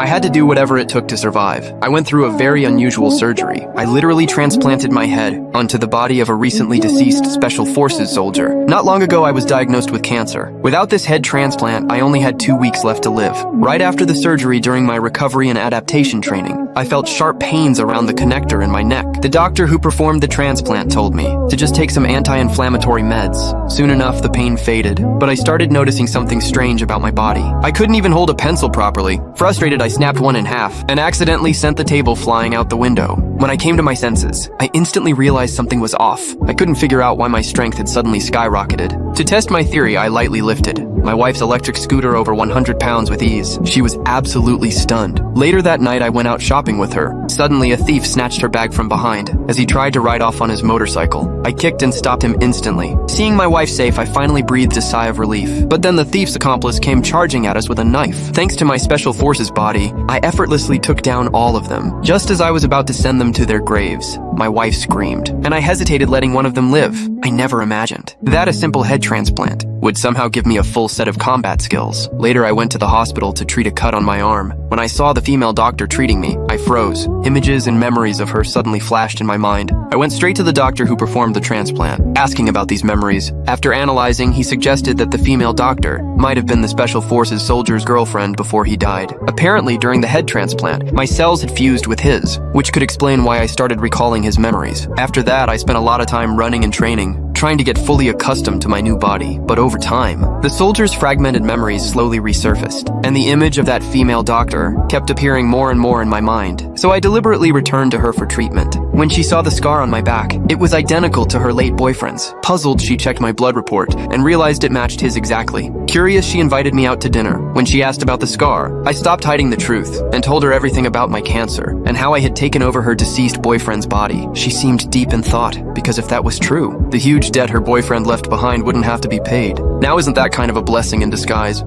I had to do whatever it took to survive. I went through a very unusual surgery. I literally transplanted my head onto the body of a recently deceased Special Forces soldier. Not long ago, I was diagnosed with cancer. Without this head transplant, I only had 2 weeks left to live. Right after the surgery, during my recovery and adaptation training, I felt sharp pains around the connector in my neck. The doctor who performed the transplant told me to just take some anti-inflammatory meds. Soon enough, the pain faded, but I started noticing something strange about my body. I couldn't even hold a pencil properly. Frustrated, I snapped one in half and accidentally sent the table flying out the window. When I came to my senses, I instantly realized something was off. I couldn't figure out why my strength had suddenly skyrocketed. To test my theory, I lightly lifted my wife's electric scooter over 100 pounds with ease. She was absolutely stunned. Later that night, I went out shopping with her. Suddenly, a thief snatched her bag from behind as he tried to ride off on his motorcycle. I kicked and stopped him instantly. Seeing my wife safe, I finally breathed a sigh of relief. But then the thief's accomplice came charging at us with a knife. Thanks to my Special Forces body, I effortlessly took down all of them. Just as I was about to send them to their graves, my wife screamed, and I hesitated letting one of them live. I never imagined that a simple head transplant would somehow give me a full set of combat skills. Later, I went to the hospital to treat a cut on my arm. When I saw the female doctor treating me, I froze. Images and memories of her suddenly flashed in my mind. I went straight to the doctor who performed the transplant, asking about these memories. After analyzing, he suggested that the female doctor might have been the Special Forces soldier's girlfriend before he died. Apparently, during the head transplant, my cells had fused with his, which could explain why I started recalling his memories. After that, I spent a lot of time running and training, trying to get fully accustomed to my new body. But over time, the soldier's fragmented memories slowly resurfaced, and the image of that female doctor kept appearing more and more in my mind. So I deliberately returned to her for treatment. When she saw the scar on my back, it was identical to her late boyfriend's. Puzzled, she checked my blood report and realized it matched his exactly. Curious, she invited me out to dinner. When she asked about the scar, I stopped hiding the truth and told her everything about my cancer and how I had taken over her deceased boyfriend's body. She seemed deep in thought, because if that was true, the huge debt her boyfriend left behind wouldn't have to be paid. Now isn't that kind of a blessing in disguise?